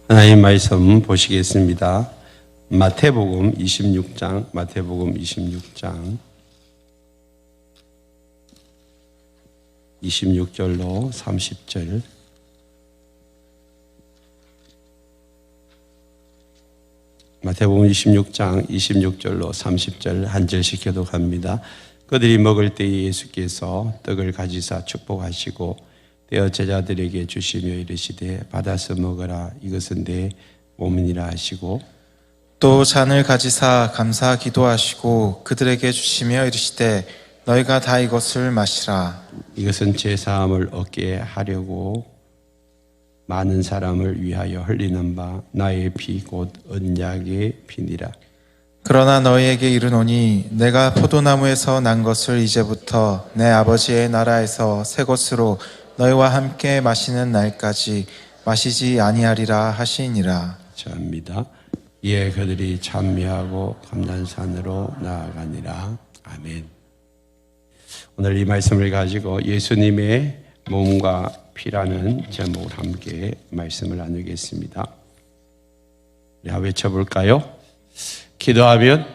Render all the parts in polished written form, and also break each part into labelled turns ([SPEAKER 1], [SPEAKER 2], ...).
[SPEAKER 1] 하나님 말씀 보시겠습니다. 마태복음 26장, 마태복음 26장 26절로 30절. 마태복음 26장 26절로 30절 한 절씩 교독합니다. 그들이 먹을 때에 예수께서 떡을 가지사 축복하시고 떼어 제자들에게 주시며 이르시되 받아서 먹으라, 이것은 내 몸이니라 하시고,
[SPEAKER 2] 또 잔을 가지사 감사 기도하시고 그들에게 주시며 이르시되 너희가 다 이것을 마시라.
[SPEAKER 1] 이것은 제 사함을 얻게 하려고 많은 사람을 위하여 흘리는 바 나의 피 곧 언약의 피니라.
[SPEAKER 2] 그러나 너희에게 이르노니 내가 포도나무에서 난 것을 이제부터 내 아버지의 나라에서 새 것으로 너희와 함께 마시는 날까지 마시지 아니하리라 하시니라.
[SPEAKER 1] 합니다. 이에 그들이 찬미하고 감난산으로 나아가니라. 아멘. 오늘 이 말씀을 가지고 예수님의 몸과 피라는 제목으로 함께 말씀을 나누겠습니다. 우리 외쳐볼까요? 기도하면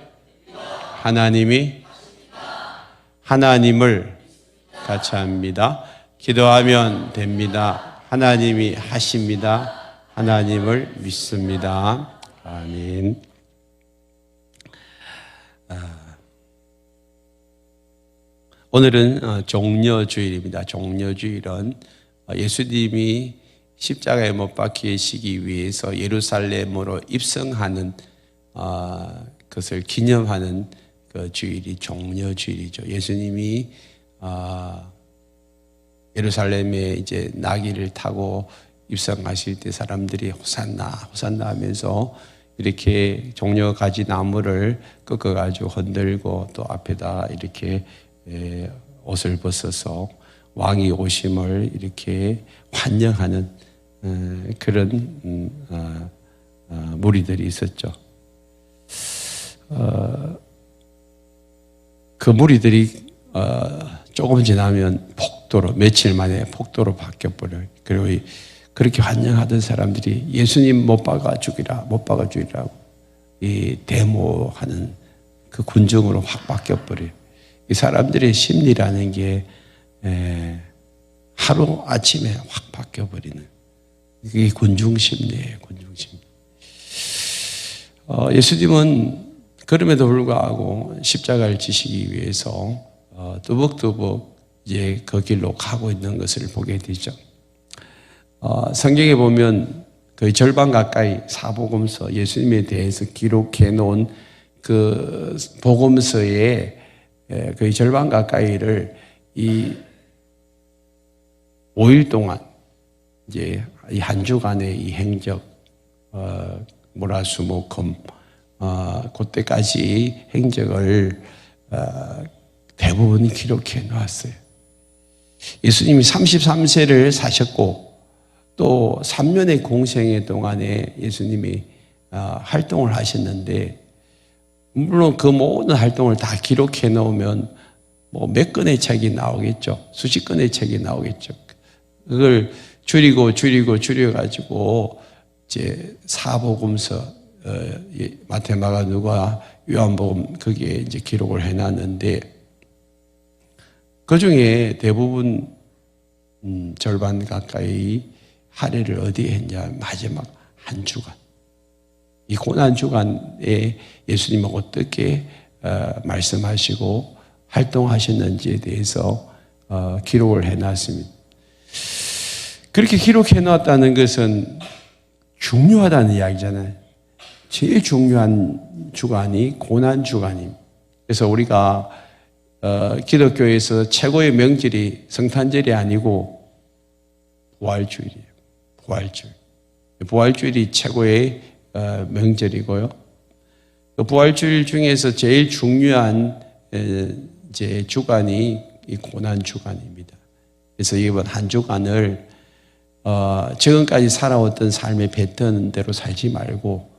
[SPEAKER 1] 하나님을 같이 합니다. 기도하면 됩니다. 하나님이 하십니다. 하나님을 믿습니다. 아멘. 오늘은 종려주일입니다. 종려주일은 예수님이 십자가에 못 박혀 계시기 위해서 예루살렘으로 입성하는 것을 기념하는 그 주일이 종려주일이죠. 예수님이 예루살렘에 이제 나귀를 타고 입성하실 때 사람들이 호산나 호산나 하면서 이렇게 종려가지 나무를 꺾어가지고 흔들고 또 앞에다 이렇게 옷을 벗어서 왕이 오심을 이렇게 환영하는 그런 무리들이 있었죠. 그 무리들이 조금 지나면 폭도로, 며칠 만에 폭도로 바뀌어버려요. 그리고 그렇게 환영하던 사람들이 예수님 못 박아 죽이라, 못 박아 죽이라고 이 데모하는 그 군중으로 확 바뀌어버려요. 이 사람들의 심리라는 게 하루 아침에 확 바뀌어버리는 이게 군중 심리예요. 군중 심리. 예수님은 그럼에도 불구하고 십자가를 지시기 위해서 뚜벅뚜벅 이제 그 길로 가고 있는 것을 보게 되죠. 성경에 보면 거의 절반 가까이 사복음서, 예수님에 대해서 기록해 놓은 그 복음서의 거의 절반 가까이를 이 5일 동안 이제 이 한 주간의 이 행적, 모라수목금 그때까지 행적을 대부분 기록해 놓았어요. 예수님이 33세를 사셨고 또 3년의 공생애 동안에 예수님이 활동을 하셨는데, 물론 그 모든 활동을 다 기록해 놓으면 뭐 몇 건의 책이 나오겠죠. 수십 건의 책이 나오겠죠. 그걸 줄여가지고 이제 사복음서, 마태, 마가, 누가, 요한복음 거기에 이제 기록을 해놨는데, 그 중에 대부분 절반 가까이 할애를 어디에 했냐, 마지막 한 주간, 이 고난 주간에 예수님은 어떻게 말씀하시고 활동하셨는지에 대해서 기록을 해놨습니다. 그렇게 기록해 놨다는 것은 중요하다는 이야기잖아요. 제일 중요한 주간이 고난 주간입니다. 그래서 우리가 기독교에서 최고의 명절이 성탄절이 아니고 부활주일이에요. 부활주일. 부활주일이 최고의 명절이고요. 그 부활주일 중에서 제일 중요한 이제 주간이 이 고난 주간입니다. 그래서 이번 한 주간을 지금까지 살아왔던 삶의 패턴대로 살지 말고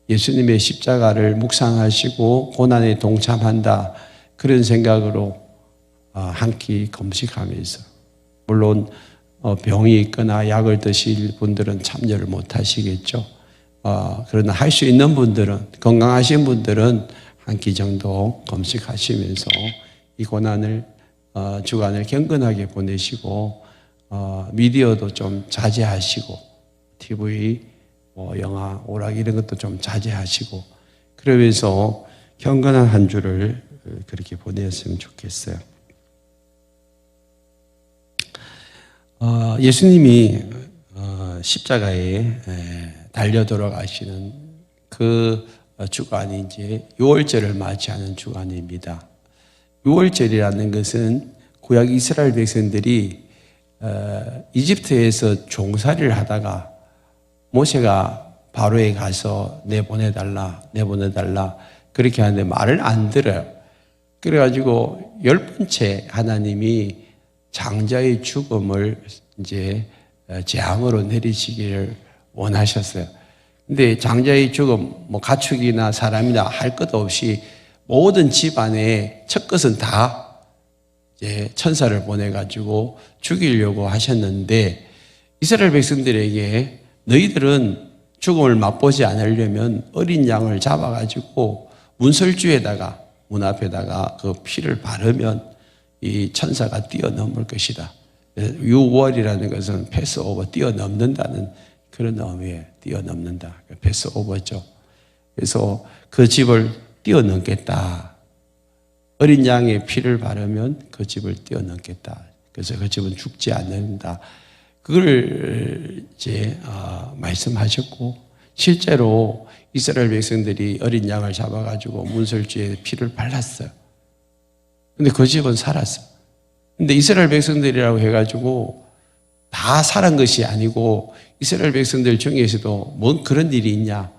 [SPEAKER 1] 예수님의 십자가를 묵상하시고 고난에 동참한다, 그런 생각으로 한 끼 금식하면서, 물론 병이 있거나 약을 드실 분들은 참여를 못 하시겠죠. 그러나 할 수 있는 분들은, 건강하신 분들은 한 끼 정도 금식하시면서 이 고난을 주간을 경건하게 보내시고 미디어도 좀 자제하시고 TV, 영화, 오락 이런 것도 좀 자제하시고 그러면서 경건한 한 주를 그렇게 보냈으면 좋겠어요. 예수님이 십자가에 달려 돌아가시는 그 주간이 이제 유월절을 맞이하는 주간입니다. 유월절이라는 것은 구약 이스라엘 백성들이 이집트에서 종살이를 하다가 모세가 바로에 가서 내보내달라 그렇게 하는데 말을 안 들어요. 그래가지고 10번째 하나님이 장자의 죽음을 이제 재앙으로 내리시기를 원하셨어요. 근데 장자의 죽음, 가축이나 사람이나 할 것 없이 모든 집안에 첫 것은 다 이제 천사를 보내가지고 죽이려고 하셨는데 이스라엘 백성들에게 너희들은 죽음을 맛보지 않으려면 어린 양을 잡아가지고 문설주에다가 문 앞에다가 그 피를 바르면 이 천사가 뛰어넘을 것이다. 유월이라는 것은 패스오버, 뛰어넘는다는 그런 의미에 뛰어넘는다. 패스오버죠. 그래서 그 집을 뛰어넘겠다. 어린 양의 피를 바르면 그 집을 뛰어넘겠다. 그래서 그 집은 죽지 않는다. 그걸 이제 말씀하셨고 실제로 이스라엘 백성들이 어린 양을 잡아가지고 문설주에 피를 발랐어요. 근데 그 집은 살았어요. 근데 이스라엘 백성들이라고 해가지고 다 살은 것이 아니고 이스라엘 백성들 중에서도 뭔 그런 일이 있냐?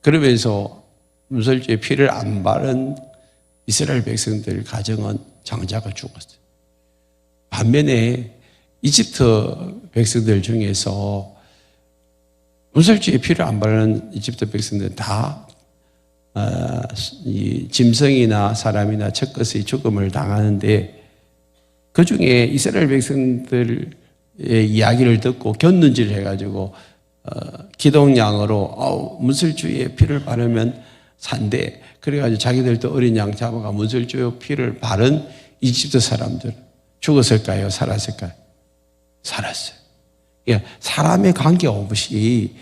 [SPEAKER 1] 그러면서 문설주에 피를 안 바른 이스라엘 백성들 가정은 장자가 죽었어요. 반면에 이집트 백성들 중에서 문설주에 피를 안 바르는 이집트 백성들은 다 이 짐승이나 사람이나 첫것의 죽음을 당하는데 그 중에 이스라엘 백성들의 이야기를 듣고 곁눈질을 해가지고 기동양으로 문설주에 피를 바르면 산대. 그래가지고 자기들도 어린 양 잡아가 문설주에 피를 바른 이집트 사람들 죽었을까요? 살았을까요? 살았어요. 그러니까 사람의 관계없이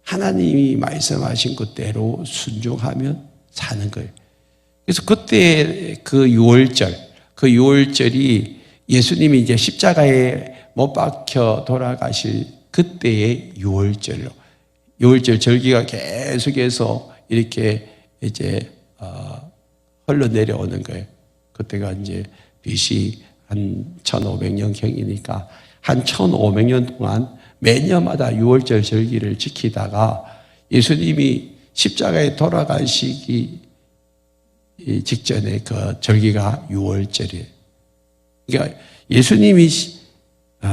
[SPEAKER 1] 하나님이 말씀하신 그대로 순종하면 사는 거예요. 그래서 그때 그 유월절이 예수님이 이제 십자가에 못 박혀 돌아가실 그때의 유월절 절기가 계속해서 이렇게 이제 흘러내려오는 거예요. 그때가 이제 BC 한 1500년경이니까 한 1500년 동안 매년마다 유월절 절기를 지키다가 예수님이 십자가에 돌아가시기 직전에 그 절기가 유월절이에요. 그러니까 예수님이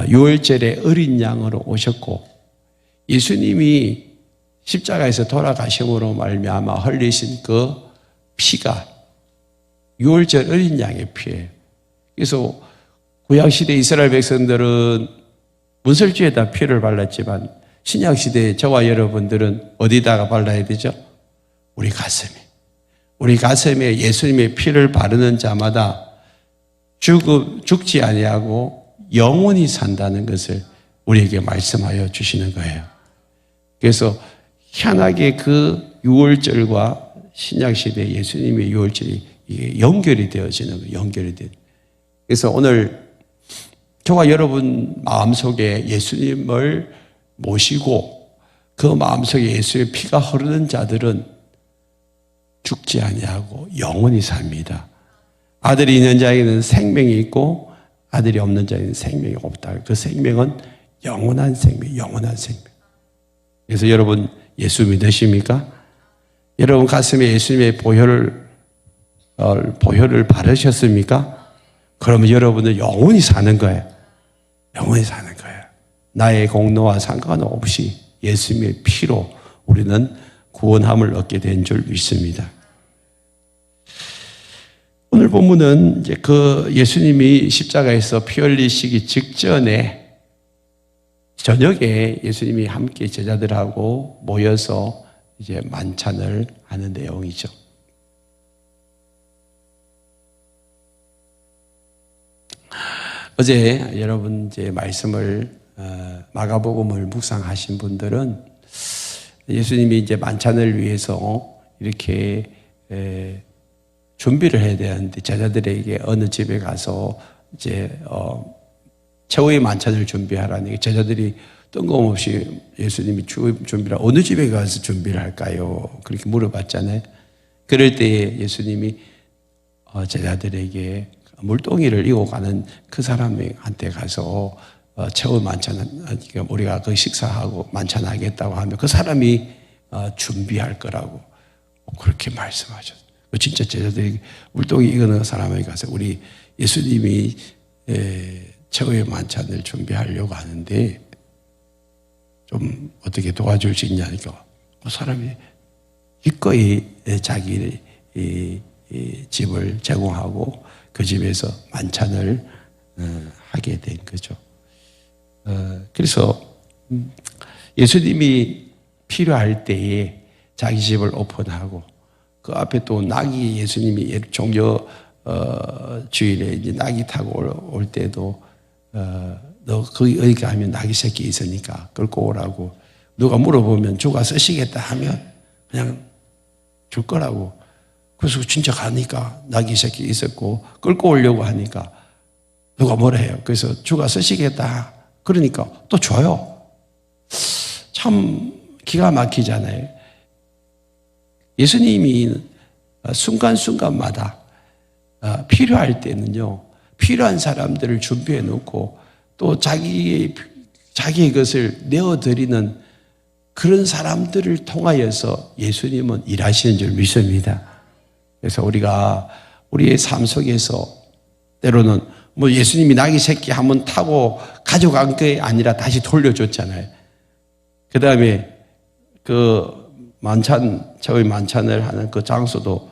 [SPEAKER 1] 유월절에 어린 양으로 오셨고 예수님이 십자가에서 돌아가심으로 말미암아 흘리신 그 피가 유월절 어린 양의 피예요. 그래서 구약시대 이스라엘 백성들은 문설주에다 피를 발랐지만 신약시대에 저와 여러분들은 어디다가 발라야 되죠? 우리 가슴에 예수님의 피를 바르는 자마다 죽지 아니하고 영원히 산다는 것을 우리에게 말씀하여 주시는 거예요. 그래서 희한하게 그 유월절과 신약시대 예수님의 유월절이 이게 연결이 되어지는 거예요. 연결이 돼요. 그래서 오늘 저와 여러분 마음속에 예수님을 모시고 그 마음속에 예수의 피가 흐르는 자들은 죽지 아니하고 영원히 삽니다. 아들이 있는 자에게는 생명이 있고 아들이 없는 자에게는 생명이 없다. 그 생명은 영원한 생명. 그래서 여러분 예수 믿으십니까? 여러분 가슴에 예수님의 보혈을 바르셨습니까? 그러면 여러분은 영원히 사는 거예요. 영원히 사는 거예요. 나의 공로와 상관없이 예수님의 피로 우리는 구원함을 얻게 된 줄 믿습니다. 오늘 오늘 본문은 이제 그 예수님이 십자가에서 피 흘리시기 직전에 저녁에 예수님이 함께 제자들하고 모여서 이제 만찬을 하는 내용이죠. 어제 여러분 이제 말씀을 마가복음을 묵상하신 분들은 예수님이 이제 만찬을 위해서 이렇게 준비를 해야 되는데 제자들에게 어느 집에 가서 이제 최후의 만찬을 준비하라니 제자들이 뜬금없이 예수님이 준비를 어느 집에 가서 준비를 할까요? 그렇게 물어봤잖아요. 그럴 때에 예수님이 제자들에게 물동이를 이고 가는 그 사람한테 가서 최후 만찬 우리가 그 식사하고 만찬하겠다고 하면 그 사람이 준비할 거라고 그렇게 말씀하셨어요. 진짜 제자들이 물동이 이거는 사람에게 가서 우리 예수님이 최후의 만찬을 준비하려고 하는데 좀 어떻게 도와줄 수 있냐니까 그 사람이 기꺼이 자기 집을 제공하고 그 집에서 만찬을 하게 된 거죠. 그래서 예수님이 필요할 때에 자기 집을 오픈하고 그 앞에 또 낙이 예수님이 종교 주일에 이제 낙이 타고 올 때도 너 거기 가면 낙이 새끼 있으니까 끌고 오라고 누가 물어보면 주가 쓰시겠다 하면 그냥 줄 거라고. 그래서 진짜 가니까 낙이 새끼 있었고 끌고 오려고 하니까 누가 뭐라 해요. 그래서 주가 쓰시겠다 그러니까 또 줘요. 참 기가 막히잖아요. 예수님이 순간순간마다 필요할 때는요, 필요한 사람들을 준비해 놓고 또 자기의 것을 내어드리는 그런 사람들을 통하여서 예수님은 일하시는 줄 믿습니다. 그래서 우리가 우리의 삶 속에서 때로는 뭐 예수님이 낙이 새끼 한번 타고 가져간 게 아니라 다시 돌려줬잖아요. 그 다음에 저희 만찬을 하는 그 장소도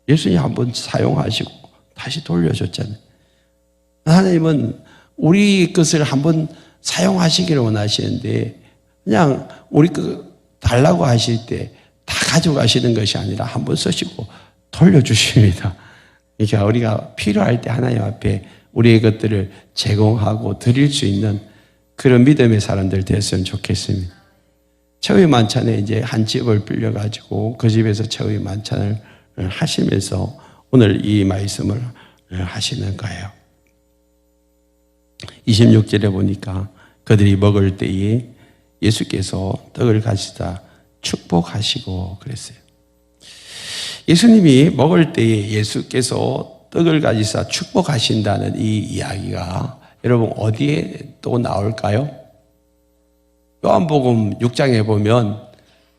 [SPEAKER 1] 예수님이 한번 사용하시고 다시 돌려줬잖아요. 하나님은 우리 것을 한번 사용하시기를 원하시는데 그냥 우리 것 달라고 하실 때 다 가져가시는 것이 아니라 한번 쓰시고 돌려주십니다. 그러니까 우리가 필요할 때 하나님 앞에 우리의 것들을 제공하고 드릴 수 있는 그런 믿음의 사람들 됐으면 좋겠습니다. 최후의 만찬에 이제 한 집을 빌려가지고 그 집에서 최후의 만찬을 하시면서 오늘 이 말씀을 하시는 거예요. 26절에 보니까 그들이 먹을 때에 예수께서 떡을 가지다 축복하시고 그랬어요. 예수님이 먹을 때에 예수께서 떡을 가지사 축복하신다는 이 이야기가 여러분 어디에 또 나올까요? 요한복음 6장에 보면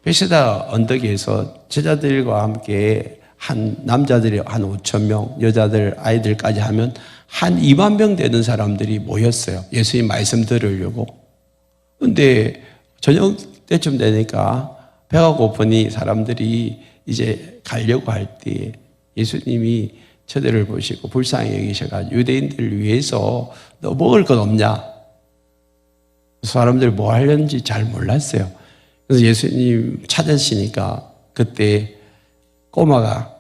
[SPEAKER 1] 베세다 언덕에서 제자들과 함께 한 남자들이 한 5천 명, 여자들, 아이들까지 하면 한 2만 명 되는 사람들이 모였어요. 예수님 말씀 들으려고. 근데 저녁 때쯤 되니까 배가 고프니 사람들이 이제 가려고 할 때 예수님이 저들을 보시고 불쌍히 여기셔가지고 유대인들을 위해서 너 먹을 것 없냐? 사람들이 뭐 하려는지 잘 몰랐어요. 그래서 예수님 찾으시니까 그때 꼬마가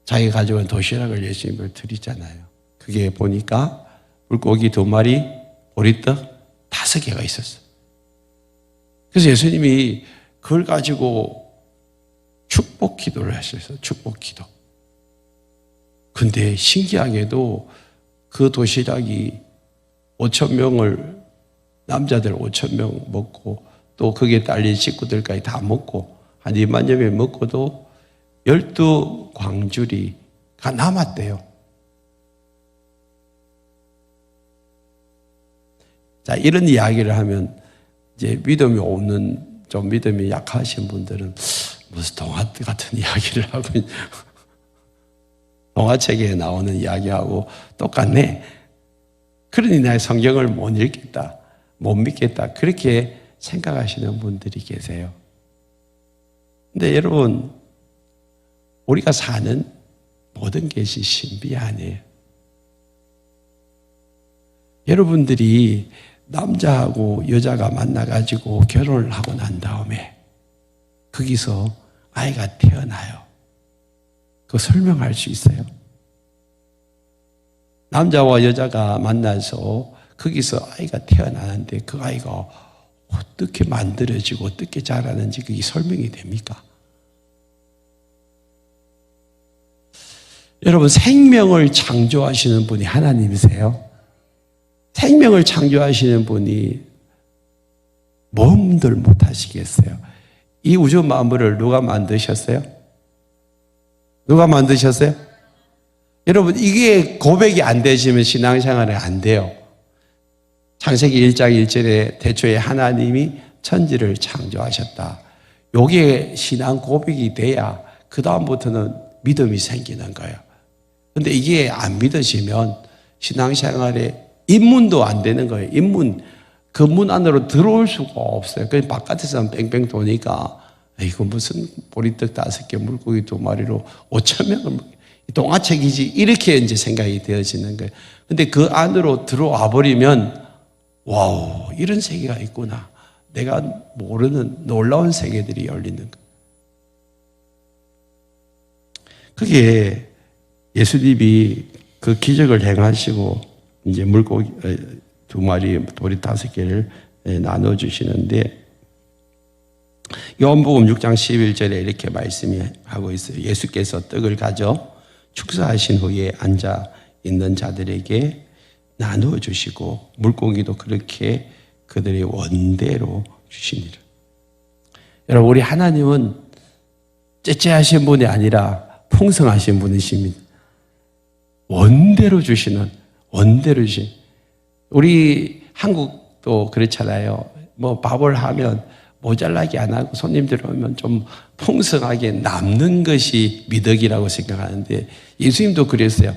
[SPEAKER 1] 자기가 가져온 도시락을 예수님을 드리잖아요. 그게 보니까 물고기 2마리, 보리떡 5개가 있었어요. 그래서 예수님이 그걸 가지고 축복 기도를 하셨어요. 축복 기도. 근데 신기하게도 그 도시락이 5천 명을 남자들 5천 명 먹고 또 거기에 딸린 식구들까지 다 먹고 한 2만여 명 먹고도 12광주리가 남았대요. 자, 이런 이야기를 하면 이제 믿음이 없는 좀 믿음이 약하신 분들은 무슨 동화 같은 이야기를 하고 동화책에 나오는 이야기하고 똑같네. 그러니 나 성경을 못 읽겠다. 못 믿겠다. 그렇게 생각하시는 분들이 계세요. 근데 여러분, 우리가 사는 모든 것이 신비 아니에요. 여러분들이 남자하고 여자가 만나가지고 결혼을 하고 난 다음에 거기서 아이가 태어나요. 그거 설명할 수 있어요? 남자와 여자가 만나서 거기서 아이가 태어나는데 그 아이가 어떻게 만들어지고 어떻게 자라는지 그게 설명이 됩니까? 여러분, 생명을 창조하시는 분이 하나님이세요. 생명을 창조하시는 분이 몸들 못하시겠어요? 이 우주 만물을 누가 만드셨어요? 누가 만드셨어요? 여러분, 이게 고백이 안 되시면 신앙생활이 안 돼요. 창세기 1장 1절에 태초에 하나님이 천지를 창조하셨다. 요게 신앙 고백이 돼야 그 다음부터는 믿음이 생기는 거예요. 근데 이게 안 믿으시면 신앙생활에 입문도 안 되는 거예요. 입문, 그 문 안으로 들어올 수가 없어요. 그냥 바깥에서는 뺑뺑 도니까 이거 무슨 보리떡 5개 물고기 2마리로 5,000명을 동화책이지 이렇게 이제 생각이 되어지는 거예요. 근데 그 안으로 들어와 버리면 와우, 이런 세계가 있구나. 내가 모르는 놀라운 세계들이 열리는 거예요. 그게 예수님이 그 기적을 행하시고 이제 물고기 2마리, 보리 5개를 나눠주시는데 요한복음 6장 11절에 이렇게 말씀하고 있어요. 예수께서 떡을 가져 축사하신 후에 앉아 있는 자들에게 나누어 주시고 물고기도 그렇게 그들의 원대로 주시니라. 여러분, 우리 하나님은 째째하신 분이 아니라 풍성하신 분이십니다. 원대로 주시는, 원대로 주신. 우리 한국도 그렇잖아요. 뭐 밥을 하면 모자라게 안 하고 손님들 오면 좀 풍성하게 남는 것이 미덕이라고 생각하는데 예수님도 그랬어요.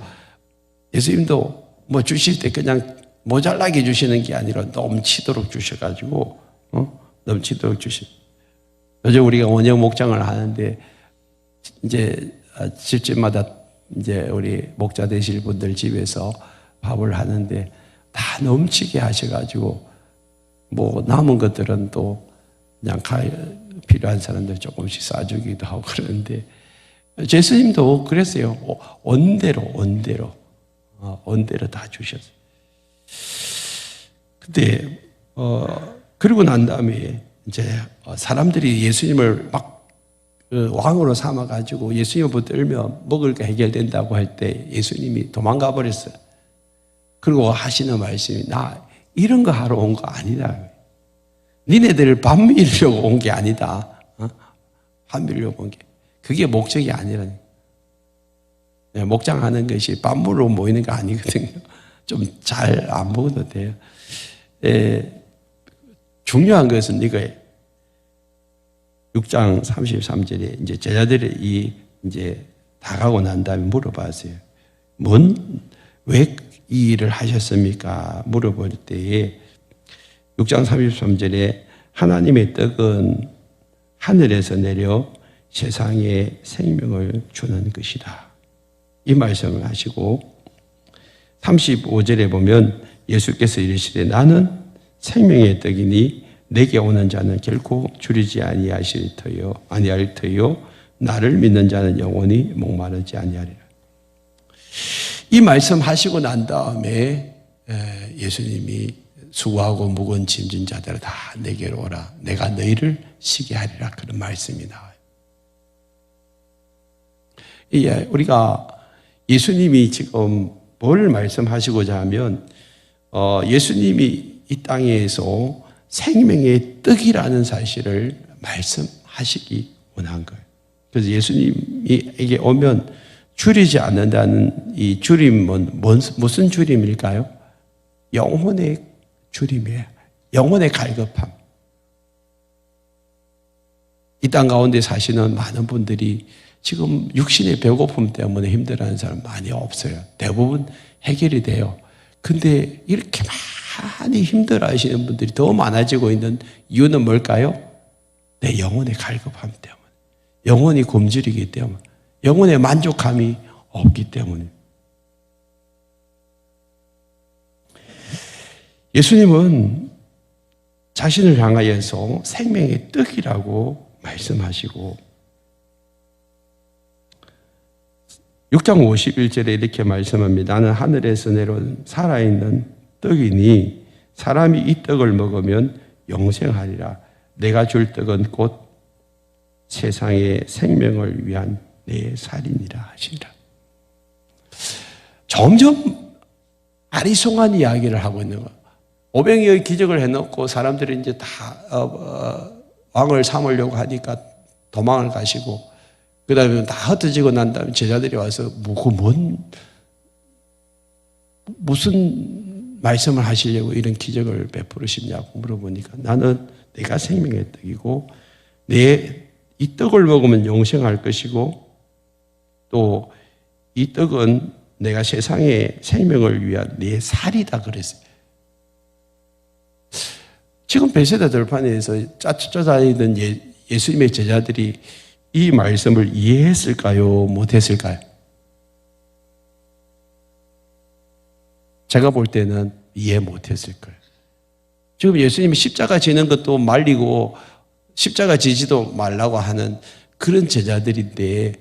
[SPEAKER 1] 예수님도 뭐 주실 때 그냥 모자라게 주시는 게 아니라 넘치도록 주셔가지고 넘치도록 요즘 우리가 원형 목장을 하는데 이제 집집마다 이제 우리 목자 되실 분들 집에서 밥을 하는데 다 넘치게 하셔가지고 뭐 남은 것들은 또 그냥 필요한 사람들 조금씩 싸주기도 하고 그러는데 예수님도 그랬어요. 원대로 다 주셨어요. 근데 그러고 난 다음에 이제 사람들이 예수님을 막 왕으로 삼아가지고 예수님을 붙들면 먹을 게 해결된다고 할 때 예수님이 도망가 버렸어요. 그리고 하시는 말씀이 나 이런 거 하러 온 거 아니다. 니네들 밥 밀려고 온 게 아니다. 밥 밀려고 온 게. 그게 목적이 아니라니. 목장하는 것이 밥 물러 모이는 거 아니거든요. 좀 잘 안 먹어도 돼요. 중요한 것은 이거예요. 6장 33절에 이제 제자들이 이제 다 가고 난 다음에 물어봤어요. 왜 이 일을 하셨습니까? 물어볼 때에 6장 33절에 하나님의 떡은 하늘에서 내려 세상에 생명을 주는 것이다. 이 말씀을 하시고 35절에 보면 예수께서 이르시되 나는 생명의 떡이니 내게 오는 자는 결코 줄이지 아니할 터요 나를 믿는 자는 영원히 목마르지 아니하리라. 이 말씀 하시고 난 다음에 예수님이 수고하고 무거운 짐진 자들아 다 내게로 오라. 내가 너희를 쉬게 하리라. 그런 말씀이 나와요. 우리가 예수님이 지금 뭘 말씀하시고자 하면 예수님이 이 땅에서 생명의 떡이라는 사실을 말씀하시기 원한 거예요. 그래서 예수님에게 오면 줄이지 않는다는 이 줄임은 무슨 줄임일까요? 영혼의 줄임이에요. 영혼의 갈급함. 이 땅 가운데 사시는 많은 분들이 지금 육신의 배고픔 때문에 힘들어하는 사람 많이 없어요. 대부분 해결이 돼요. 근데 이렇게 많이 힘들어하시는 분들이 더 많아지고 있는 이유는 뭘까요? 내 영혼의 갈급함 때문에. 영혼이 굶주리기 때문에. 영혼의 만족함이 없기 때문에. 예수님은 자신을 향하여서 생명의 떡이라고 말씀하시고 6장 51절에 이렇게 말씀합니다. 나는 하늘에서 내려온 살아있는 떡이니 사람이 이 떡을 먹으면 영생하리라. 내가 줄 떡은 곧 세상의 생명을 위한 내 살이니라 하시니라. 점점 아리송한 이야기를 하고 있는 거예요. 오병이어의 기적을 해놓고 사람들이 이제 다 왕을 삼으려고 하니까 도망을 가시고 그 다음에 다 흩어지고 난 다음에 제자들이 와서 무슨 말씀을 하시려고 이런 기적을 베풀으시냐고 물어보니까 나는 내가 생명의 떡이고 이 떡을 먹으면 영생할 것이고 또 이 떡은 내가 세상의 생명을 위한 내 살이다 그랬어요. 지금 베세다 들판에서 쫓아다니던 예수님의 제자들이 이 말씀을 이해했을까요? 못했을까요? 제가 볼 때는 이해 못했을 거예요. 지금 예수님이 십자가 지는 것도 말리고 십자가 지지도 말라고 하는 그런 제자들인데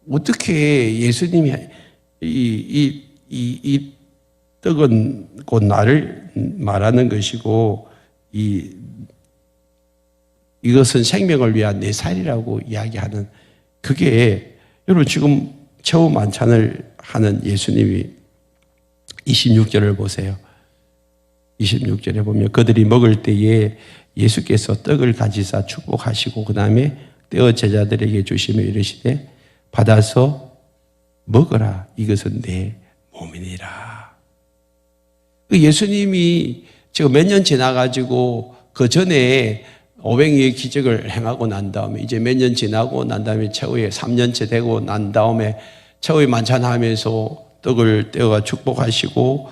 [SPEAKER 1] 어떻게 예수님이 이 떡은 곧 나를 말하는 것이고 이것은 생명을 위한 내 살이라고 이야기하는 그게 여러분 지금 최후 만찬을 하는 예수님이 26절을 보세요. 26절에 보면 그들이 먹을 때에 예수께서 떡을 가지사 축복하시고 그 다음에 떼어 제자들에게 주시며 이르시되 받아서 먹어라 이것은 내 몸이니라. 예수님이 지금 몇 년 지나가지고 그 전에 오병이의 기적을 행하고 난 다음에 이제 몇 년 지나고 난 다음에 최후의 3년째 되고 난 다음에 최후의 만찬하면서 떡을 떼어가 축복하시고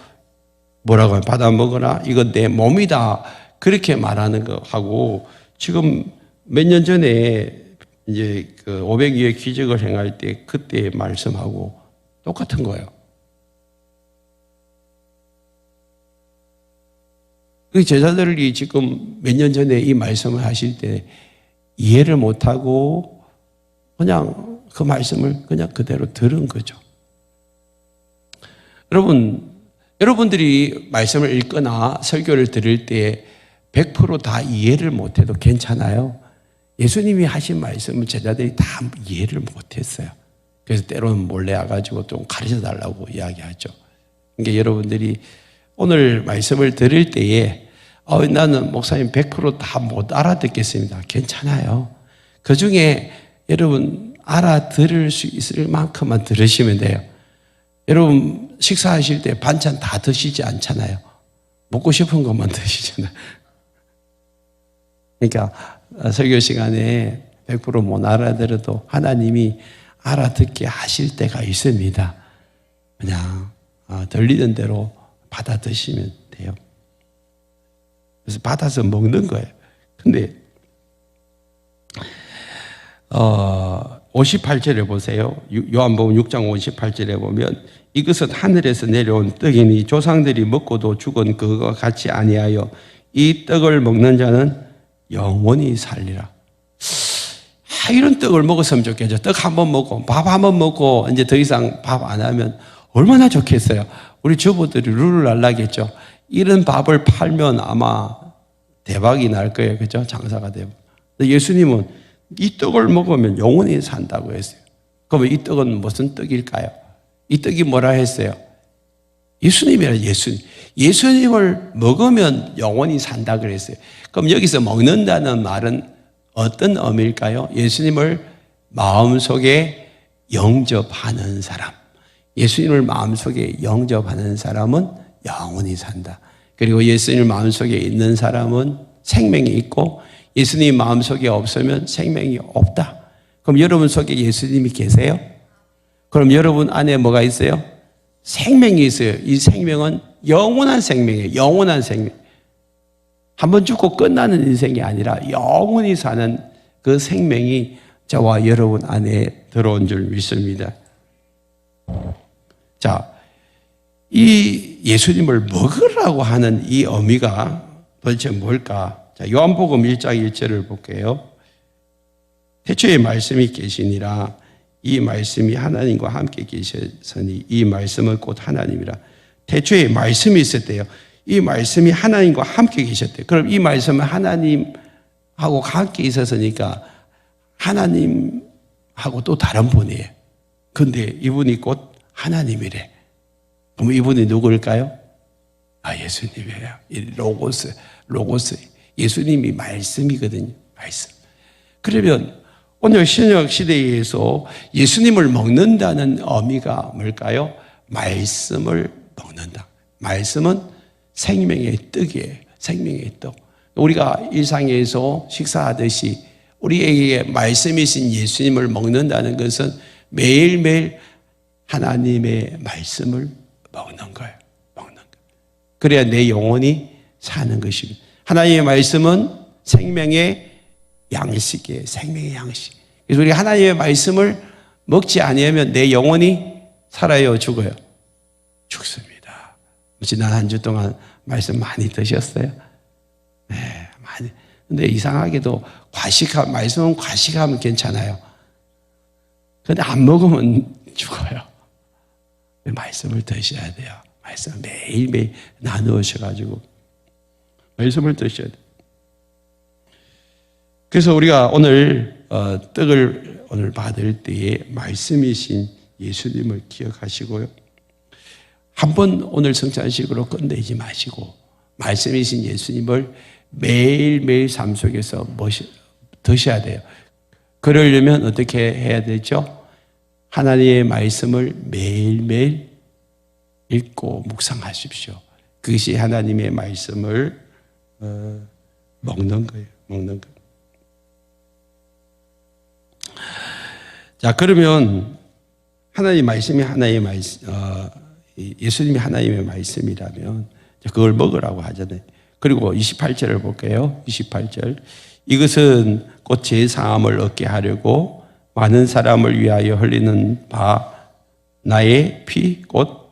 [SPEAKER 1] 뭐라고 하면 받아 먹어라 이건 내 몸이다 그렇게 말하는 거 하고 지금 몇 년 전에 이제 그 오병이의 기적을 행할 때 그때 말씀하고 똑같은 거예요. 그 제자들이 지금 몇 년 전에 이 말씀을 하실 때 이해를 못하고 그냥 그 말씀을 그냥 그대로 들은 거죠. 여러분들이 말씀을 읽거나 설교를 들을 때 100% 이해를 못해도 괜찮아요. 예수님이 하신 말씀을 제자들이 다 이해를 못했어요. 그래서 때로는 몰래 와가지고 좀 가르쳐 달라고 이야기하죠. 그러니까 여러분들이 오늘 말씀을 들을 때에 나는 목사님 100% 못 알아듣겠습니다. 괜찮아요. 그 중에 여러분 알아들을 수 있을 만큼만 들으시면 돼요. 여러분 식사하실 때 반찬 다 드시지 않잖아요. 먹고 싶은 것만 드시잖아요. 그러니까 설교 시간에 100% 못 알아들어도 하나님이 알아듣게 하실 때가 있습니다. 그냥 들리는 대로 받아 드시면 돼요. 그래서 받아서 먹는 거예요. 근데 58절에 보세요. 요한복음 6장 58절에 보면 이것은 하늘에서 내려온 떡이니 조상들이 먹고도 죽은 그것과 같이 아니하여 이 떡을 먹는 자는 영원히 살리라. 이런 떡을 먹었으면 좋겠죠. 떡 한 번 먹고 밥 한 번 먹고 이제 더 이상 밥 안 하면 얼마나 좋겠어요. 우리 주부들이 룰을 알라겠죠. 이런 밥을 팔면 아마 대박이 날 거예요. 그죠? 장사가 되고. 예수님은 이 떡을 먹으면 영원히 산다고 했어요. 그러면 이 떡은 무슨 떡일까요? 이 떡이 뭐라 했어요? 예수님이라 예수님. 예수님을 먹으면 영원히 산다 그랬어요. 그럼 여기서 먹는다는 말은 어떤 의미일까요? 예수님을 마음속에 영접하는 사람. 예수님을 마음속에 영접하는 사람은 영원히 산다. 그리고 예수님을 마음속에 있는 사람은 생명이 있고 예수님 마음속에 없으면 생명이 없다. 그럼 여러분 속에 예수님이 계세요? 그럼 여러분 안에 뭐가 있어요? 생명이 있어요. 이 생명은 영원한 생명이에요. 영원한 생명. 한번 죽고 끝나는 인생이 아니라 영원히 사는 그 생명이 저와 여러분 안에 들어온 줄 믿습니다. 자, 이 예수님을 먹으라고 하는 이 의미가 도대체 뭘까? 자, 요한복음 1장 1절을 볼게요. 태초에 말씀이 계시니라. 이 말씀이 하나님과 함께 계셨으니 이 말씀은 곧 하나님이라. 태초에 말씀이 있었대요. 이 말씀이 하나님과 함께 계셨대요. 그럼 이 말씀은 하나님하고 함께 있었으니까 하나님하고 또 다른 분이에요. 근데 이분이 곧 하나님이래. 그럼 이분이 누구일까요? 예수님이에요. 이 로고스. 예수님이 말씀이거든요. 말씀. 그러면 오늘 신약 시대에서 예수님을 먹는다는 의미가 뭘까요? 말씀을 먹는다. 말씀은 생명의 떡이에요. 생명의 떡. 우리가 일상에서 식사하듯이 우리에게 말씀이신 예수님을 먹는다는 것은 매일매일 하나님의 말씀을 먹는 거예요. 먹는 거. 그래야 내 영혼이 사는 것입니다. 하나님의 말씀은 생명의 양식이에요. 생명의 양식. 그래서 우리 하나님의 말씀을 먹지 아니하면 내 영혼이 살아요, 죽어요? 죽습니다. 지난 한 주 동안 말씀 많이 드셨어요? 네, 많이. 근데 이상하게도 말씀은 과식하면 괜찮아요. 근데 안 먹으면 죽어요. 말씀을 드셔야 돼요. 말씀 매일매일 나누셔가지고 말씀을 드셔야 돼요. 그래서 우리가 오늘 떡을 오늘 받을 때에 말씀이신 예수님을 기억하시고요. 한번 오늘 성찬식으로 끝내지 마시고 말씀이신 예수님을 매일매일 삶 속에서 드셔야 돼요. 그러려면 어떻게 해야 되죠? 하나님의 말씀을 매일매일 읽고 묵상하십시오. 그것이 하나님의 말씀을 먹는 거예요. 먹는 거예요. 자, 그러면 하나님의 말씀이 예수님이 하나님의 말씀이라면 그걸 먹으라고 하잖아요. 그리고 28절을 볼게요. 28절. 이것은 곧 제 사함을 얻게 하려고 많은 사람을 위하여 흘리는 바 나의 피 곧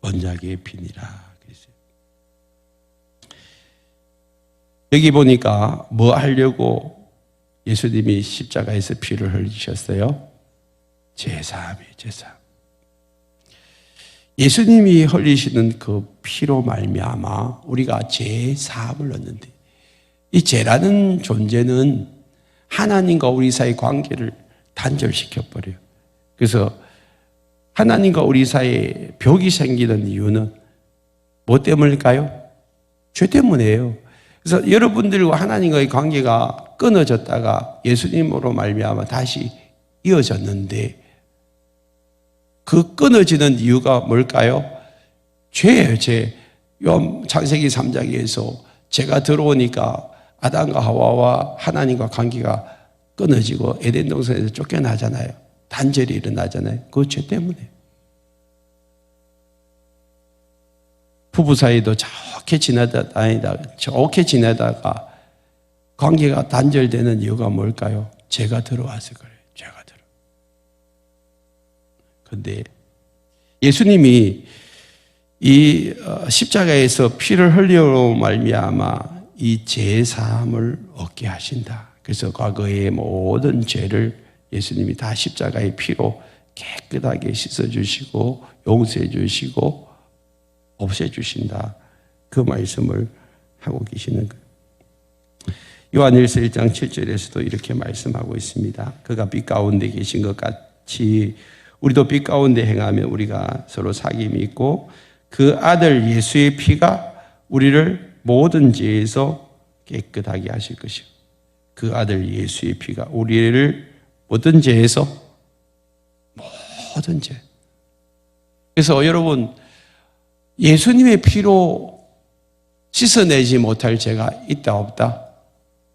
[SPEAKER 1] 언약의 피니라. 여기 보니까 뭐 하려고 예수님이 십자가에서 피를 흘리셨어요? 제사함이에요. 제사함. 예수님이 흘리시는 그 피로 말미암아 우리가 제사함을 얻는데 이 죄라는 존재는 하나님과 우리 사이의 관계를 단절시켜버려요. 그래서 하나님과 우리 사이에 벽이 생기는 이유는 뭐 때문일까요? 죄 때문이에요. 그래서 여러분들과 하나님과의 관계가 끊어졌다가 예수님으로 말미암아 다시 이어졌는데 그 끊어지는 이유가 뭘까요? 죄예요, 죄. 창세기 3장에서 죄가 들어오니까 아담과 하와와 하나님과 관계가 끊어지고 에덴 동산에서 쫓겨나잖아요. 단절이 일어나잖아요. 그 죄 때문에. 부부 사이도 좋게 지내다가 관계가 단절되는 이유가 뭘까요? 죄가 들어와서 그래요. 죄가 들어. 그런데 예수님이 이 십자가에서 피를 흘려 말미암아 이 죄 사함을 얻게 하신다. 그래서 과거의 모든 죄를 예수님이 다 십자가의 피로 깨끗하게 씻어주시고 용서해 주시고 없애주신다. 그 말씀을 하고 계시는 거예요. 요한일서 1장 7절에서도 이렇게 말씀하고 있습니다. 그가 빛 가운데 계신 것 같이 우리도 빛 가운데 행하면 우리가 서로 사귐이 있고 그 아들 예수의 피가 우리를 모든 죄에서 깨끗하게 하실 것이요. 그 아들 예수의 피가 우리를 모든 죄에서 모든 죄. 그래서 여러분 예수님의 피로 씻어내지 못할 죄가 있다 없다?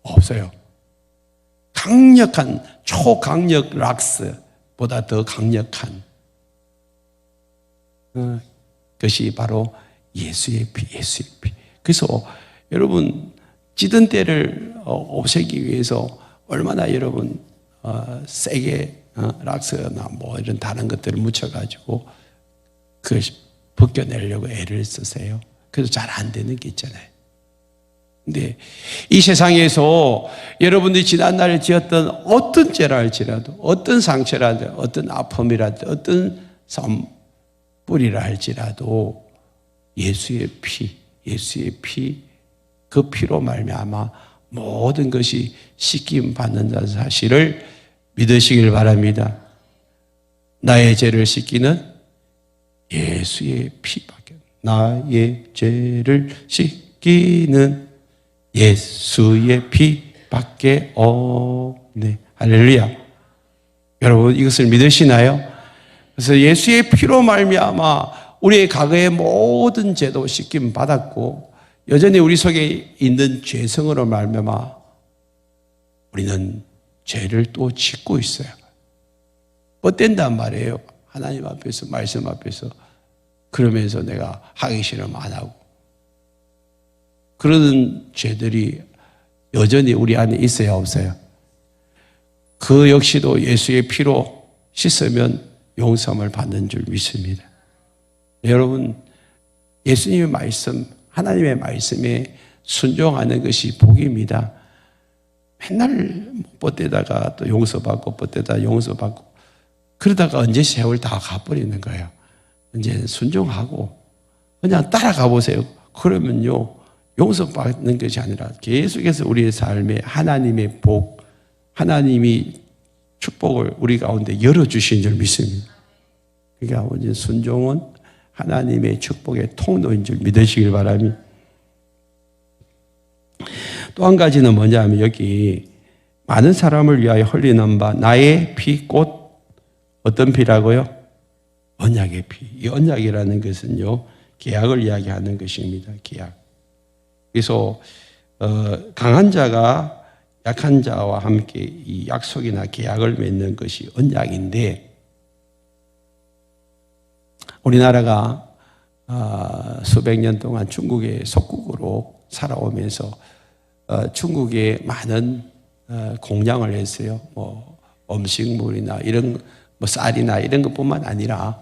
[SPEAKER 1] 없어요. 강력한 초강력 락스보다 더 강력한 것이 바로 예수의 피. 그래서 여러분 찌든 때를 없애기 위해서 얼마나 여러분 세게 락스나 뭐 이런 다른 것들을 묻혀가지고 그 벗겨내려고 애를 쓰세요. 그래서 잘 안 되는 게 있잖아요. 근데 이 세상에서 여러분들이 지난날에 지었던 어떤 죄라 할지라도, 어떤 상처라도, 어떤 아픔이라도, 어떤 뿌리라 할지라도 예수의 피, 그 피로 말미암아 모든 것이 씻김 받는다는 사실을 믿으시길 바랍니다. 나의 죄를 씻기는 예수의 피밖에, 나의 죄를 씻기는 예수의 피밖에 없네. 할렐루야. 여러분 이것을 믿으시나요? 그래서 예수의 피로 말미암아 우리의 과거의 모든 죄도 씻김 받았고, 여전히 우리 속에 있는 죄성으로 말미암아 우리는 죄를 또 짓고 있어요. 뻗댄단 말이에요. 하나님 앞에서, 말씀 앞에서. 그러면서 내가 하기 싫으면 안 하고. 그런 죄들이 여전히 우리 안에 있어야 없어요? 그 역시도 예수의 피로 씻으면 용서함을 받는 줄 믿습니다. 여러분, 예수님의 말씀, 하나님의 말씀에 순종하는 것이 복입니다. 맨날 뻗대다가 또 용서받고 뻗대다 용서받고 그러다가 언제 세월 다 가버리는 거예요. 이제 순종하고 그냥 따라가 보세요. 그러면요, 용서받는 것이 아니라 계속해서 우리의 삶에 하나님의 복, 하나님이 축복을 우리 가운데 열어주신 줄 믿습니다. 그러니까 이제 순종은 하나님의 축복의 통로인 줄 믿으시길 바랍니다. 또 한 가지는 뭐냐면 여기 많은 사람을 위하여 흘리는 바 나의 피 곧 어떤 피라고요? 언약의 피. 이 언약이라는 것은요, 계약을 이야기하는 것입니다. 계약. 그래서 강한 자가 약한 자와 함께 이 약속이나 계약을 맺는 것이 언약인데, 우리나라가 수백 년 동안 중국의 속국으로 살아오면서 중국에 많은 공양을 했어요. 뭐 음식물이나 이런 뭐 쌀이나 이런 것뿐만 아니라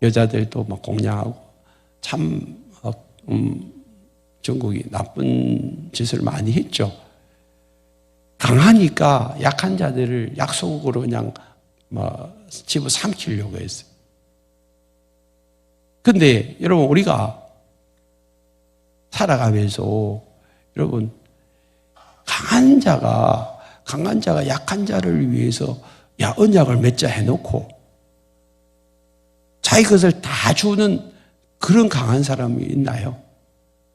[SPEAKER 1] 여자들도 막 공양하고 참 중국이 나쁜 짓을 많이 했죠. 강하니까 약한 자들을 약속으로 그냥 집어 삼키려고 했어요. 근데 여러분, 우리가 살아가면서 여러분, 강한 자가 약한 자를 위해서 언약을 맺자 해놓고 자기 것을 다 주는 그런 강한 사람이 있나요?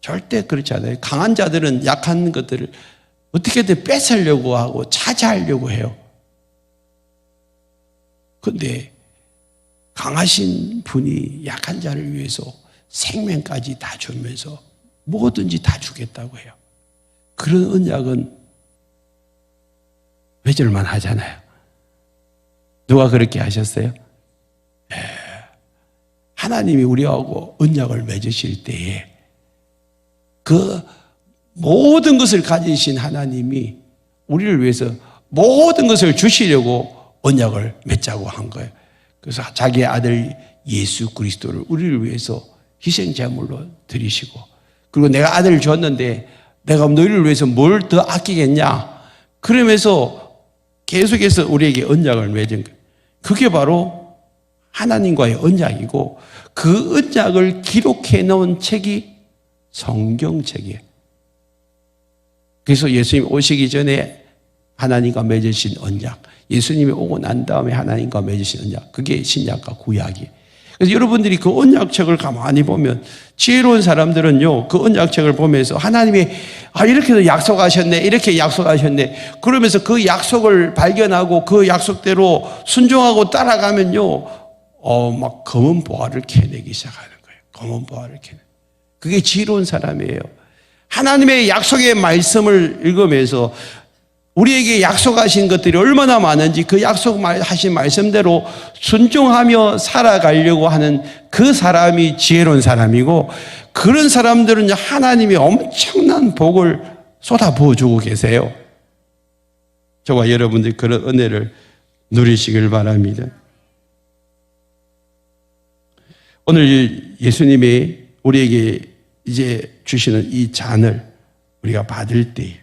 [SPEAKER 1] 절대 그렇지 않아요. 강한 자들은 약한 것들을 어떻게든 뺏으려고 하고 차지하려고 해요. 그런데 강하신 분이 약한 자를 위해서 생명까지 다 주면서 뭐든지 다 주겠다고 해요. 그런 언약은 맺을만 하잖아요. 누가 그렇게 하셨어요? 하나님이 우리하고 언약을 맺으실 때에 그 모든 것을 가지신 하나님이 우리를 위해서 모든 것을 주시려고 언약을 맺자고 한 거예요. 그래서 자기의 아들 예수 그리스도를 우리를 위해서 희생제물로 드리시고, 그리고 내가 아들을 줬는데 내가 너희를 위해서 뭘 더 아끼겠냐, 그러면서 계속해서 우리에게 언약을 맺은 거예요. 그게 바로 하나님과의 언약이고, 그 언약을 기록해 놓은 책이 성경책이에요. 그래서 예수님 오시기 전에 하나님과 맺으신 언약, 예수님이 오고 난 다음에 하나님과 맺으신 언약, 그게 신약과 구약이에요. 그래서 여러분들이 그 언약책을 가만히 보면, 지혜로운 사람들은요, 그 언약책을 보면서 하나님이 이렇게도 약속하셨네, 이렇게 약속하셨네, 그러면서 그 약속을 발견하고 그 약속대로 순종하고 따라가면요, 막 검은 보화를 캐내기 시작하는 거예요. 검은 보화를 캐내. 그게 지혜로운 사람이에요. 하나님의 약속의 말씀을 읽으면서 우리에게 약속하신 것들이 얼마나 많은지 그 약속하신 말씀대로 순종하며 살아가려고 하는 그 사람이 지혜로운 사람이고, 그런 사람들은 하나님이 엄청난 복을 쏟아부어주고 계세요. 저와 여러분들이 그런 은혜를 누리시길 바랍니다. 오늘 예수님이 우리에게 이제 주시는 이 잔을 우리가 받을 때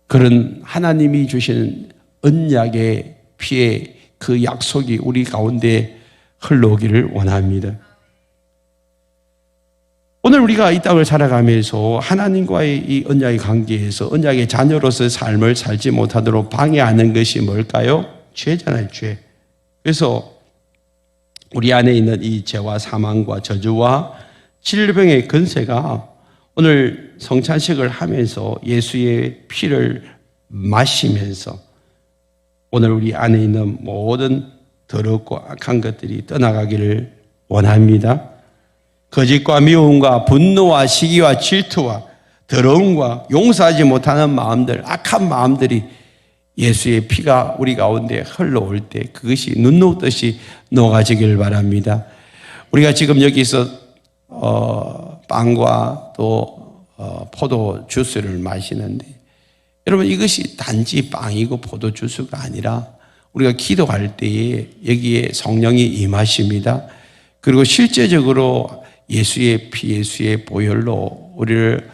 [SPEAKER 1] 그런 하나님이 주시는 언약의 피의 그 약속이 우리 가운데 흘러오기를 원합니다. 오늘 우리가 이 땅을 살아가면서 하나님과의 이 언약의 관계에서 언약의 자녀로서의 삶을 살지 못하도록 방해하는 것이 뭘까요? 죄잖아요, 죄. 그래서 우리 안에 있는 이 죄와 사망과 저주와 질병의 근세가 오늘 성찬식을 하면서 예수의 피를 마시면서 오늘 우리 안에 있는 모든 더럽고 악한 것들이 떠나가기를 원합니다. 거짓과 미움과 분노와 시기와 질투와 더러움과 용서하지 못하는 마음들, 악한 마음들이 예수의 피가 우리 가운데 흘러올 때 그것이 눈 녹듯이 녹아지길 바랍니다. 우리가 지금 여기서 빵과 또 포도 주스를 마시는데 여러분 이것이 단지 빵이고 포도 주스가 아니라 우리가 기도할 때에 여기에 성령이 임하십니다. 그리고 실제적으로 예수의 피, 예수의 보혈로 우리를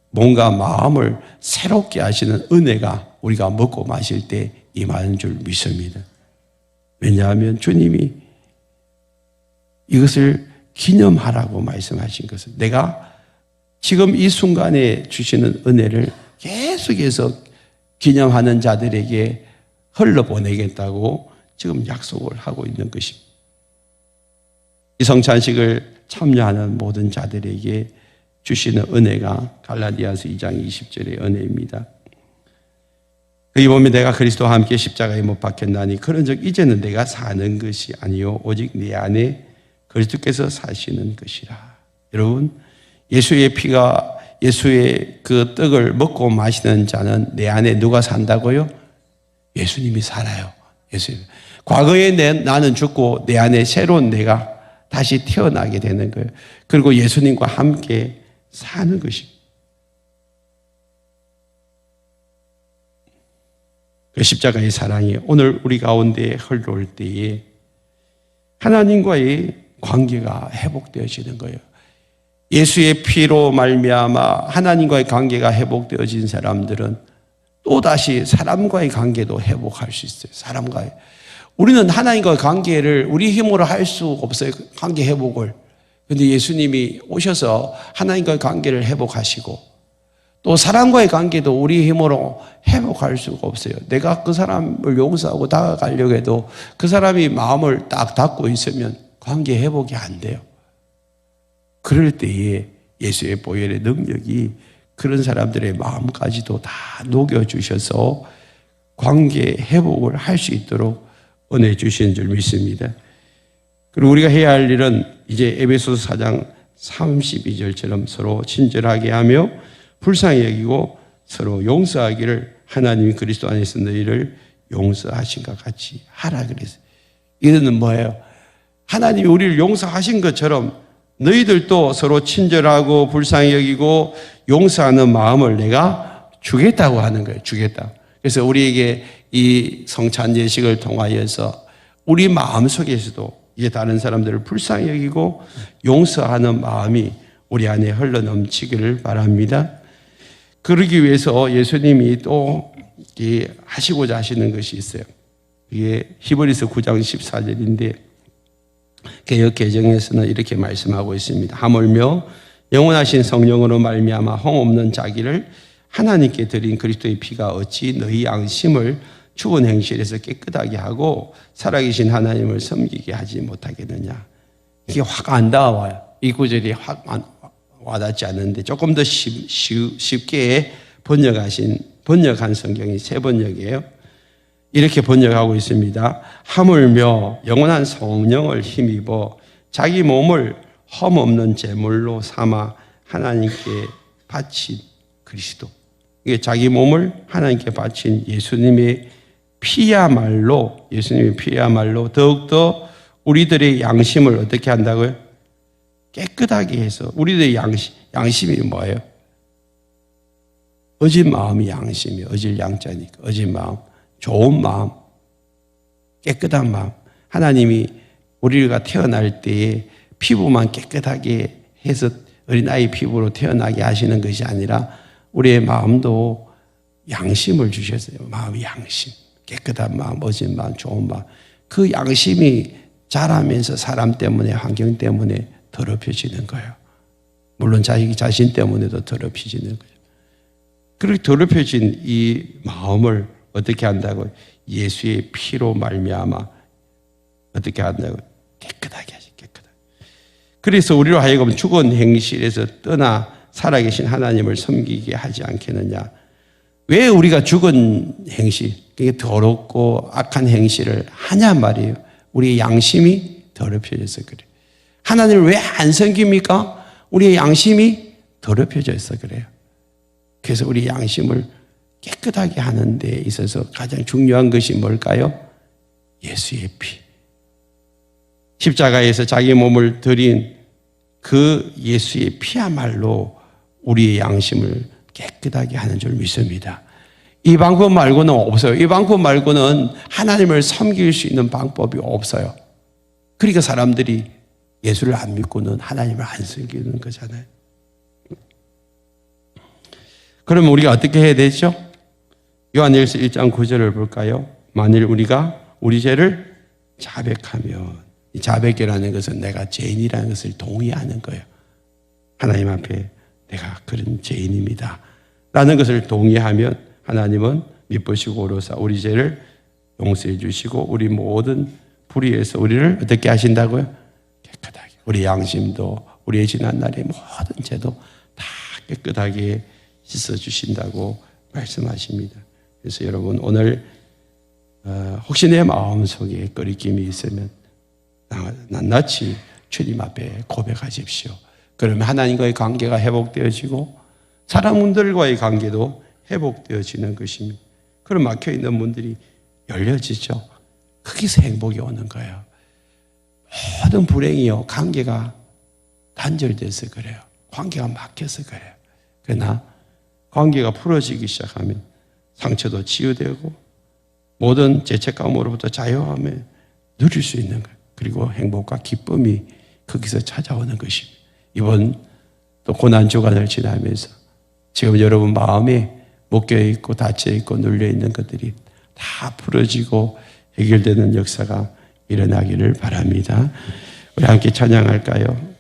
[SPEAKER 1] 뭔가 마음을 새롭게 하시는 은혜가 우리가 먹고 마실 때 임하는 줄 믿습니다. 왜냐하면 주님이 이것을 기념하라고 말씀하신 것은 내가 지금 이 순간에 주시는 은혜를 계속해서 기념하는 자들에게 흘러보내겠다고 지금 약속을 하고 있는 것입니다. 이 성찬식을 참여하는 모든 자들에게 주시는 은혜가 갈라디아서 2장 20절의 은혜입니다. 여기 보면 내가 그리스도와 함께 십자가에 못 박혔나니 그런즉 이제는 내가 사는 것이 아니요 오직 내 안에 그리스도께서 사시는 것이라. 여러분 예수의 피가 예수의 그 떡을 먹고 마시는 자는 내 안에 누가 산다고요? 예수님이 살아요. 예수님. 과거에 나는 죽고 내 안에 새로운 내가 다시 태어나게 되는 거예요. 그리고 예수님과 함께 사는 것입니다. 그 십자가의 사랑이 오늘 우리 가운데 흘러올 때에 하나님과의 관계가 회복되어지는 거예요. 예수의 피로 말미암아 하나님과의 관계가 회복되어진 사람들은 또다시 사람과의 관계도 회복할 수 있어요. 사람과의. 우리는 하나님과의 관계를 우리 힘으로 할 수 없어요. 관계 회복을. 그런데 예수님이 오셔서 하나님과의 관계를 회복하시고 또 사람과의 관계도 우리 힘으로 회복할 수가 없어요. 내가 그 사람을 용서하고 다가가려고 해도 그 사람이 마음을 딱 닫고 있으면 관계 회복이 안 돼요. 그럴 때에 예수의 보혈의 능력이 그런 사람들의 마음까지도 다 녹여주셔서 관계 회복을 할 수 있도록 은혜 주신 줄 믿습니다. 그리고 우리가 해야 할 일은 이제 에베소서 4장 32절처럼 서로 친절하게 하며 불쌍히 여기고 서로 용서하기를 하나님이 그리스도 안에서 너희를 용서하신 것 같이 하라 그랬어요. 이거는 뭐예요? 하나님이 우리를 용서하신 것처럼 너희들도 서로 친절하고 불쌍히 여기고 용서하는 마음을 내가 주겠다고 하는 거예요. 주겠다. 그래서 우리에게 이 성찬 예식을 통하여서 우리 마음속에서도 이제 다른 사람들을 불쌍히 여기고 용서하는 마음이 우리 안에 흘러넘치기를 바랍니다. 그러기 위해서 예수님이 또 하시고자 하시는 것이 있어요. 이게 히브리서 9장 14절인데 개역 개정에서는 이렇게 말씀하고 있습니다. 하물며 영원하신 성령으로 말미암아 흠없는 자기를 하나님께 드린 그리스도의 피가 어찌 너희 양심을 죽은 행실에서 깨끗하게 하고 살아계신 하나님을 섬기게 하지 못하겠느냐. 이게 확 안 닿아와요. 이 구절이 확 와닿지 않는데 조금 더 쉽게 번역한 성경이 새 번역이에요. 이렇게 번역하고 있습니다. 하물며 영원한 성령을 힘입어 자기 몸을 흠없는 제물로 삼아 하나님께 바친 그리스도. 이게 자기 몸을 하나님께 바친 예수님의 피야말로 더욱더 우리들의 양심을 어떻게 한다고요? 깨끗하게 해서 우리들의 양심이 뭐예요? 어진 마음이 양심이에요. 어질 양자니까 어진 마음. 좋은 마음, 깨끗한 마음. 하나님이 우리가 태어날 때에 피부만 깨끗하게 해서 어린아이 피부로 태어나게 하시는 것이 아니라 우리의 마음도 양심을 주셨어요. 마음의 양심. 깨끗한 마음, 멋진 마음, 좋은 마음. 그 양심이 자라면서 사람 때문에, 환경 때문에 더럽혀지는 거예요. 물론 자기 자신 때문에도 더럽혀지는 거예요. 그렇게 더럽혀진 이 마음을 어떻게 한다고? 예수의 피로 말미암아 어떻게 한다고? 깨끗하게 하시, 깨끗하게. 그래서 우리로 하여금 죽은 행실에서 떠나 살아계신 하나님을 섬기게 하지 않겠느냐? 왜 우리가 죽은 행실, 그게 더럽고 악한 행실을 하냐 말이에요. 우리의 양심이 더럽혀져서 그래요. 하나님을 왜 안 섬깁니까? 우리의 양심이 더럽혀져서 그래요. 그래서 우리 양심을 깨끗하게 하는 데 있어서 가장 중요한 것이 뭘까요? 예수의 피. 십자가에서 자기 몸을 드린 그 예수의 피야말로 우리의 양심을 깨끗하게 하는 줄 믿습니다. 이 방법 말고는 없어요. 이 방법 말고는 하나님을 섬길 수 있는 방법이 없어요. 그러니까 사람들이 예수를 안 믿고는 하나님을 안 섬기는 거잖아요. 그러면 우리가 어떻게 해야 되죠? 요한일서 1장 9절을 볼까요? 만일 우리가 우리 죄를 자백하면, 이 자백이라는 것은 내가 죄인이라는 것을 동의하는 거예요. 하나님 앞에 내가 그런 죄인입니다 라는 것을 동의하면 하나님은 미쁘시고 오로사 우리 죄를 용서해 주시고 우리 모든 불의에서 우리를 어떻게 하신다고요? 깨끗하게. 우리 양심도 우리의 지난 날의 모든 죄도 다 깨끗하게 씻어주신다고 말씀하십니다. 그래서 여러분 오늘 혹시 내 마음속에 꺼리낌이 있으면 낱낱이 주님 앞에 고백하십시오. 그러면 하나님과의 관계가 회복되어지고 사람들과의 관계도 회복되어지는 것입니다. 그럼 막혀있는 문들이 열려지죠. 거기서 행복이 오는 거예요. 모든 불행이요, 관계가 단절돼서 그래요. 관계가 막혀서 그래요. 그러나 관계가 풀어지기 시작하면 상처도 치유되고 모든 죄책감으로부터 자유함에 누릴 수 있는 거예요. 그리고 행복과 기쁨이 거기서 찾아오는 것입니다. 이번 또 고난 주간을 지나면서 지금 여러분 마음에 묶여있고 닫혀있고 눌려있는 것들이 다 풀어지고 해결되는 역사가 일어나기를 바랍니다. 우리 함께 찬양할까요?